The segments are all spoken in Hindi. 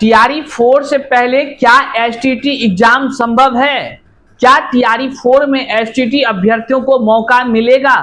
टीआरई 4 से पहले क्या एसटीटी एग्जाम संभव है? क्या टीआरई 4 में एसटीटी अभ्यर्थियों को मौका मिलेगा?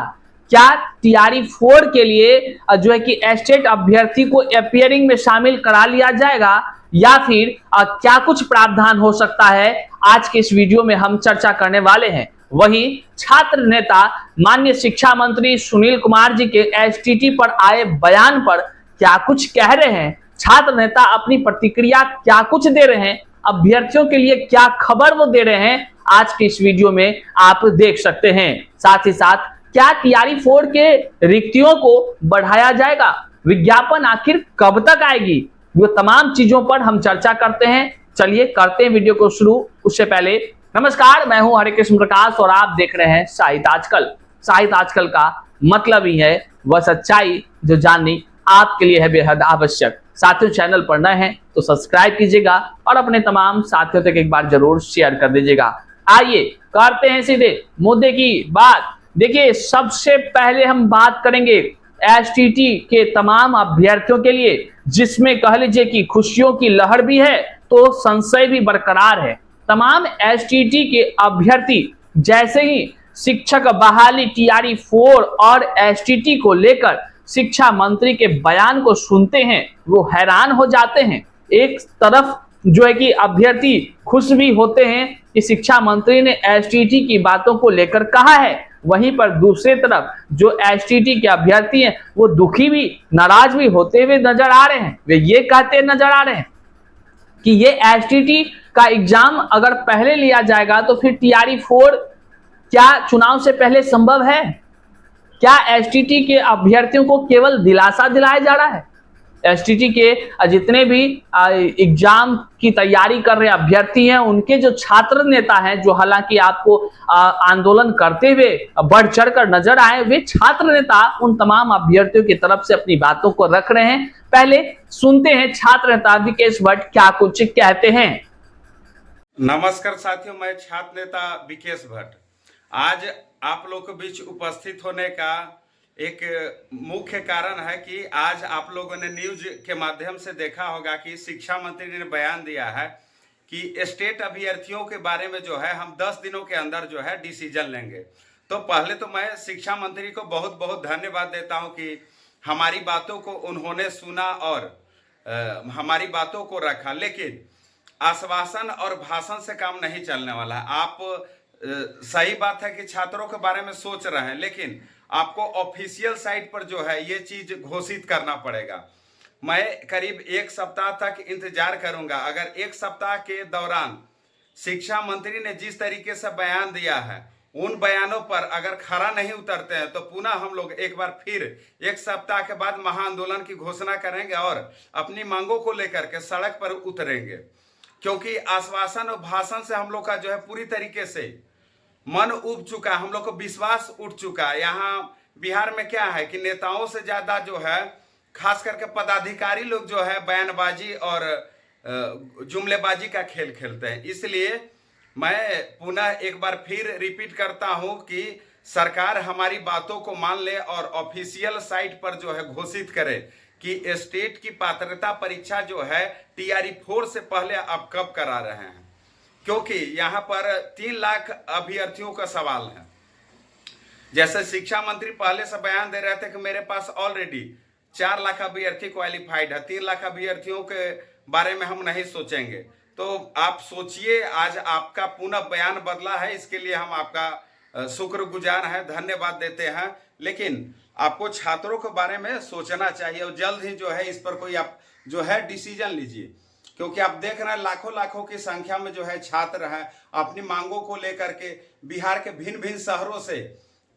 क्या टीआरई 4 के लिए जो है कि एस्टेट अभ्यर्थी को अपियरिंग में शामिल करा लिया जाएगा या फिर क्या कुछ प्रावधान हो सकता है? आज के इस वीडियो में हम चर्चा करने वाले हैं। वही छात्र नेता माननीय शिक्षा मंत्री सुनील कुमार जी के एसटीटी पर आए बयान पर क्या कुछ कह रहे हैं, छात्र नेता अपनी प्रतिक्रिया क्या कुछ दे रहे हैं, अभ्यर्थियों के लिए क्या खबर वो दे रहे हैं, आज की इस वीडियो में आप देख सकते हैं। साथ ही साथ क्या टीआरई 4 के रिक्तियों को बढ़ाया जाएगा, विज्ञापन आखिर कब तक आएगी, वो तमाम चीजों पर हम चर्चा करते हैं। चलिए करते हैं वीडियो को शुरू। उससे पहले नमस्कार, मैं हूं हरे कृष्ण प्रकाश और आप देख रहे हैं साहित्य आजकल। साहित्य आजकल का मतलब ही है वह सच्चाई जो जाननी आपके लिए है बेहद आवश्यक। साथियों, चैनल पर नए हैं तो सब्सक्राइब कीजिएगा और अपने तमाम साथियों तक एक बार जरूर शेयर कर दीजिएगा। आइए करते हैं सीधे मुद्दे की बात। देखिए, सबसे पहले हम बात करेंगे एसटीटी के तमाम अभ्यर्थियों के लिए, जिसमें कह लीजिए कि खुशियों की लहर भी है तो संशय भी बरकरार है। तमाम एसटीटी के अभ्यर्थी जैसे ही शिक्षक बहाली टीआरई 4 और एसटीटी को लेकर शिक्षा मंत्री के बयान को सुनते हैं वो हैरान हो जाते हैं। एक तरफ जो है कि अभ्यर्थी खुश भी होते हैं कि शिक्षा मंत्री ने एसटीटी की बातों को लेकर कहा है, वहीं पर दूसरी तरफ जो एसटीटी के अभ्यर्थी हैं वो दुखी भी, नाराज भी होते हुए नजर आ रहे हैं। वे ये कहते नजर आ रहे हैं कि ये एसटीटी का एग्जाम अगर पहले लिया जाएगा तो फिर टीआरई 4 क्या चुनाव से पहले संभव है? क्या एसटीटी के अभ्यर्थियों को केवल दिलासा दिलाया जा रहा है? एसटीटी के जितने भी एग्जाम की तैयारी कर रहे अभ्यर्थी हैं, उनके जो छात्र नेता हैं, जो हालांकि आपको आंदोलन करते हुए बढ़ चढ़कर नजर आए, वे छात्र नेता उन तमाम अभ्यर्थियों की तरफ से अपनी बातों को रख रहे हैं। पहले सुनते हैं छात्र नेता विकेश भट्ट क्या कुछ कहते हैं। नमस्कार साथियों, मैं छात्र नेता विकेश भट्ट। आज आप लोग के बीच उपस्थित होने का एक मुख्य कारण है कि आज आप लोगों ने न्यूज के माध्यम से देखा होगा कि शिक्षा मंत्री ने बयान दिया है कि स्टेट अभ्यर्थियों के बारे में जो है हम 10 दिनों के अंदर जो है डिसीजन लेंगे। तो पहले तो मैं शिक्षा मंत्री को बहुत बहुत धन्यवाद देता हूं कि हमारी बातों को उन्होंने सुना और हमारी बातों को रखा। लेकिन आश्वासन और भाषण से काम नहीं चलने वाला है। आप सही बात है कि छात्रों के बारे में सोच रहे हैं, लेकिन आपको ऑफिशियल साइट पर जो है ये चीज घोषित करना पड़ेगा। मैं करीब 1 सप्ताह तक इंतजार करूंगा। अगर 1 सप्ताह के दौरान शिक्षा मंत्री ने जिस तरीके से बयान दिया है, उन बयानों पर अगर खरा नहीं उतरते हैं तो पुनः हम लोग एक बार फिर 1 सप्ताह के बाद महाआंदोलन की घोषणा करेंगे और अपनी मांगों को लेकर के सड़क पर उतरेंगे। क्योंकि आश्वासन और भाषण से हम लोग का जो है पूरी तरीके से मन उब चुका है, हम लोग को विश्वास उठ चुका है। यहाँ बिहार में क्या है कि नेताओं से ज्यादा जो है खास करके पदाधिकारी लोग जो है बयानबाजी और जुमलेबाजी का खेल खेलते हैं। इसलिए मैं पुनः एक बार फिर रिपीट करता हूं कि सरकार हमारी बातों को मान ले और ऑफिशियल साइट पर जो है घोषित करे कि स्टेट की पात्रता परीक्षा जो है टीआरई 4 से पहले आप कब करा रहे हैं। क्योंकि यहाँ पर 3 लाख अभ्यर्थियों का सवाल है। जैसे शिक्षा मंत्री पहले से बयान दे रहे थे कि मेरे पास ऑलरेडी 4 लाख अभ्यर्थी क्वालिफाइड है, 3 लाख अभ्यर्थियों के बारे में हम नहीं सोचेंगे। तो आप सोचिए, आज आपका पुनः बयान बदला है, इसके लिए हम आपका शुक्रगुजार हैं, धन्यवाद देते हैं। लेकिन आपको छात्रों के बारे में सोचना चाहिए और जल्द ही जो है इस पर कोई आप जो है डिसीजन लीजिए। क्योंकि आप देख रहे हैं लाखों लाखों की संख्या में जो है छात्र हैं अपनी मांगों को लेकर के बिहार के भिन्न भिन्न शहरों से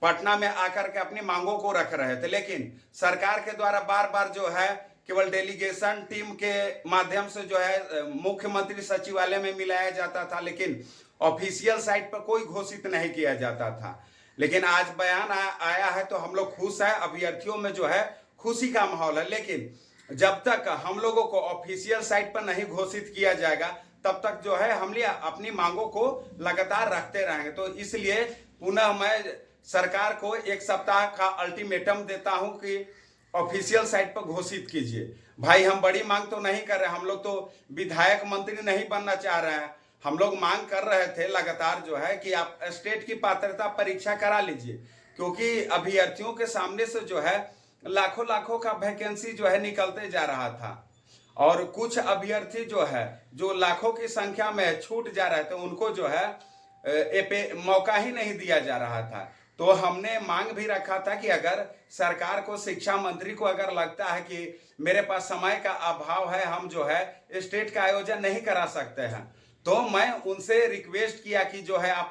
पटना में आकर के अपनी मांगों को रख रहे थे। लेकिन सरकार के द्वारा बार बार जो है केवल डेलीगेशन टीम के माध्यम से जो है मुख्यमंत्री सचिवालय में मिलाया जाता था, लेकिन ऑफिशियल साइट पर कोई घोषित नहीं किया जाता था। लेकिन आज बयान आया है तो हम लोग खुश हैं, अभ्यर्थियों में जो है खुशी का माहौल है। लेकिन जब तक हम लोगों को ऑफिशियल साइट पर नहीं घोषित किया जाएगा तब तक जो है हम अपनी मांगों को लगातार रखते रहेंगे। तो इसलिए पुनः मैं सरकार को 1 सप्ताह का अल्टीमेटम देता हूं कि ऑफिशियल साइट पर घोषित कीजिए। भाई हम बड़ी मांग तो नहीं कर रहे, हम लोग तो विधायक मंत्री नहीं बनना चाह रहे हैं। हम लोग मांग कर रहे थे लगातार जो है कि आप स्टेट की पात्रता परीक्षा करा लीजिए, क्योंकि अभ्यर्थियों के सामने से जो है लाखों लाखों का वैकेंसी जो है निकलते जा रहा था, और कुछ अभ्यर्थी जो है जो लाखों की संख्या में छूट जा रहे थे, उनको जो है मौका ही नहीं दिया जा रहा था। तो हमने मांग भी रखा था कि अगर सरकार को, शिक्षा मंत्री को अगर लगता है कि मेरे पास समय का अभाव है, हम जो है स्टेट का आयोजन नहीं करा सकते हैं, तो मैं उनसे रिक्वेस्ट किया कि जो है आप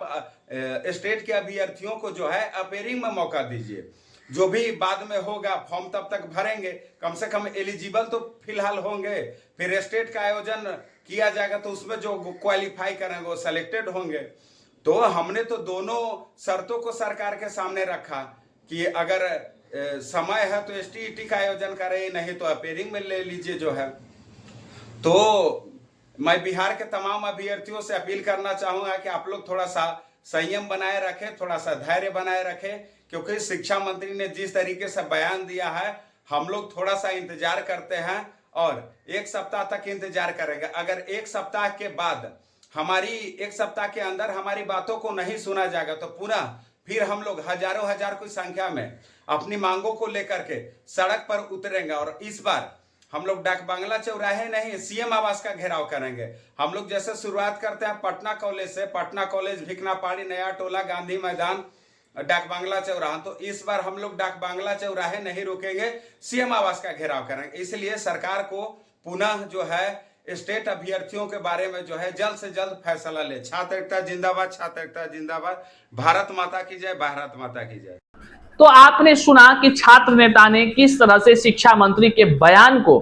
स्टेट के अभ्यर्थियों को जो है अपेयरिंग में मौका दीजिए। जो भी बाद में होगा फॉर्म तब तक भरेंगे, कम से कम एलिजिबल तो फिलहाल होंगे, फिर स्टेट का आयोजन किया जाएगा तो उसमें जो क्वालिफाई करेंगे वो सेलेक्टेड होंगे। तो हमने तो दोनों शर्तों को सरकार के सामने रखा कि अगर समय है तो STET का आयोजन करें, नहीं तो अपेयरिंग में ले लीजिए जो है। तो मैं बिहार के तमाम अभ्यर्थियों से अपील करना चाहूंगा कि आप लोग थोड़ा सा संयम बनाए रखें, थोड़ा सा धैर्य बनाए रखें, क्योंकि शिक्षा मंत्री ने जिस तरीके से बयान दिया है, हम लोग थोड़ा सा इंतजार करते हैं और एक सप्ताह तक इंतजार करेंगे। अगर एक सप्ताह के बाद एक सप्ताह के अंदर हमारी बातों को नहीं सुना जाएगा तो पुनः फिर हम लोग हजारों हजार की संख्या में अपनी मांगों को लेकर के सड़क पर उतरेंगे, और इस बार हम लोग डाक बांग्ला चौराहे नहीं, CM आवास का घेराव करेंगे। हम लोग जैसे शुरुआत करते हैं पटना कॉलेज से, पटना कॉलेज, भिकनापाड़ी, नया टोला, गांधी मैदान, डाक बांग्ला चौराहा, तो इस बार हम लोग डाक बांग्ला चौराहे नहीं रुकेंगे, CM आवास का घेराव करेंगे। इसलिए सरकार को पुनः जो है स्टेट अभ्यर्थियों के बारे में जो है जल्द से जल्द फैसला ले। छात्र एकता जिंदाबाद, छात्र एकता जिंदाबाद, भारत माता की जय, भारत माता की जय। तो आपने सुना कि छात्र नेता ने किस तरह से शिक्षा मंत्री के बयान को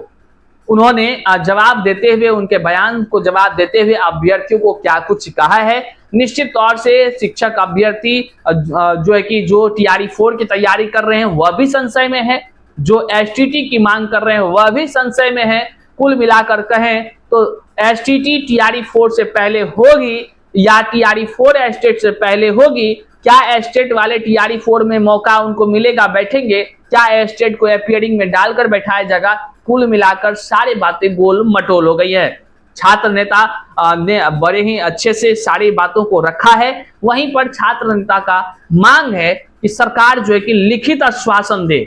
उन्होंने जवाब देते हुए, उनके बयान को जवाब देते हुए अभ्यर्थियों को क्या कुछ कहा है। निश्चित तौर से शिक्षक अभ्यर्थी जो है कि जो TRE-4 की तैयारी कर रहे हैं वह भी संशय में है, जो STT की मांग कर रहे हैं वह भी संशय में है। कुल मिलाकर कहें तो STT TRE-4 से पहले होगी या TRE-4 स्टेट से पहले होगी? क्या स्टेट वाले TRE-4 में मौका उनको मिलेगा, बैठेंगे? क्या स्टेट को अपियरिंग में डालकर बैठाया जाएगा? कुल मिलाकर सारी बातें गोल मटोल हो गई है। छात्र नेता ने बड़े ही अच्छे से सारी बातों को रखा है। वहीं पर छात्र नेता का मांग है कि सरकार जो है कि लिखित आश्वासन दे,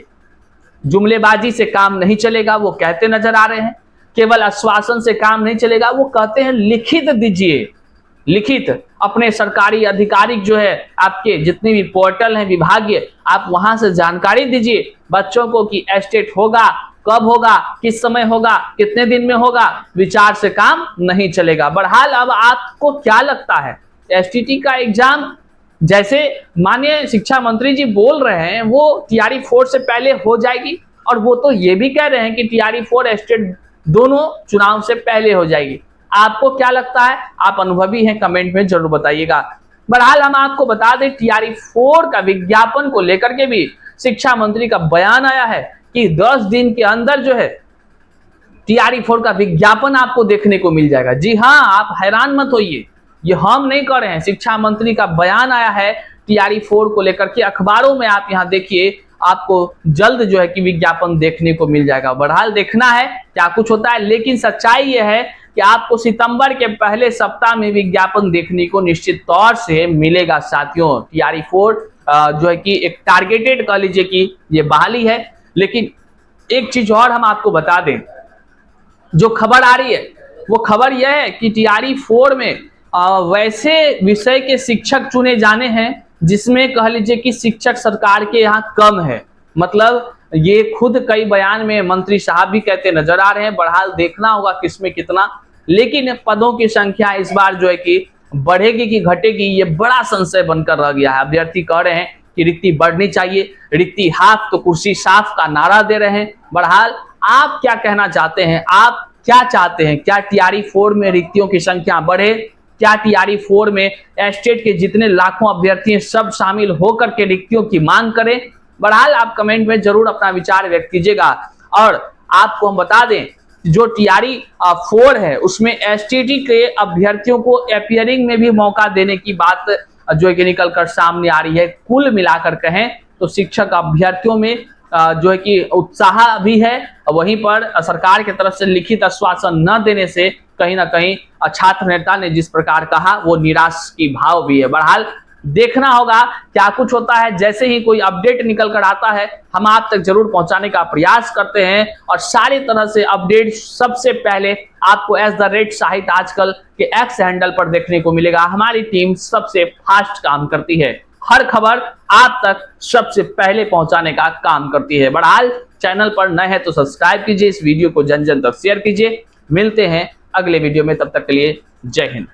जुमलेबाजी से काम नहीं चलेगा, वो कहते नजर आ रहे हैं। केवल आश्वासन से काम नहीं चलेगा, वो कहते हैं लिखित दीजिए, लिखित अपने सरकारी आधिकारिक जो है आपके जितने भी पोर्टल हैं विभागीय, आप वहां से जानकारी दीजिए बच्चों को कि स्टेट होगा, कब होगा, किस समय होगा, कितने दिन में होगा। विचार से काम नहीं चलेगा। बहरहाल अब आपको क्या लगता है, STT का एग्जाम जैसे माननीय शिक्षा मंत्री जी बोल रहे हैं वो TRE-4 से पहले हो जाएगी, और वो तो ये भी कह रहे हैं कि TRE-4 स्टेट दोनों चुनाव से पहले हो जाएगी। आपको क्या लगता है? आप अनुभवी हैं, कमेंट में जरूर बताइएगा। बहरहाल हम आपको बता दें TRE-4 का विज्ञापन को लेकर के भी शिक्षा मंत्री का बयान आया है कि 10 दिन के अंदर जो है TRE-4 का विज्ञापन आपको देखने को मिल जाएगा। जी हाँ, आप हैरान मत होइए, ये हम नहीं कर रहे हैं, शिक्षा मंत्री का बयान आया है TRE-4 को लेकर के। अखबारों में आप यहाँ देखिए, आपको जल्द जो है कि विज्ञापन देखने को मिल जाएगा। बहरहाल देखना है क्या कुछ होता है, लेकिन सच्चाई यह है कि आपको सितंबर के पहले सप्ताह में विज्ञापन देखने को निश्चित तौर से मिलेगा। साथियों, TRE-4 जो है कि एक टारगेटेड कह लीजिए कि ये बहाली है। लेकिन एक चीज और हम आपको बता दें, जो खबर आ रही है वो खबर यह है कि TRE-4 में वैसे विषय के शिक्षक चुने जाने हैं जिसमें कह लीजिए कि शिक्षक सरकार के यहाँ कम है। मतलब ये खुद कई बयान में मंत्री साहब भी कहते नजर आ रहे हैं। बहरहाल देखना होगा किसमें कितना, लेकिन पदों की संख्या इस बार जो है कि बढ़ेगी कि घटेगी, ये बड़ा संशय बनकर रह गया है। अभ्यर्थी कह रहे हैं कि रिक्ति बढ़नी चाहिए, रिक्ति हाफ तो कुर्सी साफ का नारा दे रहे हैं। बहरहाल आप क्या कहना चाहते हैं, आप क्या चाहते हैं? क्या TRE-4 में रिक्तियों की संख्या बढ़े? क्या TRE-4 में स्टेट के जितने लाखों अभ्यर्थी हैं सब शामिल होकर के रिक्तियों की मांग करें? बहरहाल आप कमेंट में जरूर अपना विचार व्यक्त कीजिएगा। और आपको हम बता दें, जो TRE-4 है उसमें STT के अभ्यर्थियों को अपियरिंग में भी मौका देने की बात जो है कि निकल कर सामने आ रही है। कुल मिलाकर कहें तो शिक्षक अभ्यर्थियों में जो है कि उत्साह भी है, वहीं पर सरकार की तरफ से लिखित आश्वासन न देने से कहीं ना कहीं छात्र नेता ने जिस प्रकार कहा वो निराश की भाव भी है। बहरहाल देखना होगा क्या कुछ होता है। जैसे ही कोई अपडेट निकल कर आता है हम आप तक जरूर पहुंचाने का प्रयास करते हैं और सारी तरह से अपडेट सबसे पहले आपको @शाहिद आजकल के एक्स हैंडल पर देखने को मिलेगा। हमारी टीम सबसे फास्ट काम करती है, हर खबर आप तक सबसे पहले पहुंचाने का काम करती है। बहरहाल चैनल पर नए हैं तो सब्सक्राइब कीजिए, इस वीडियो को जन जन तक शेयर कीजिए। मिलते हैं अगले वीडियो में, तब तक के लिए जय हिंद।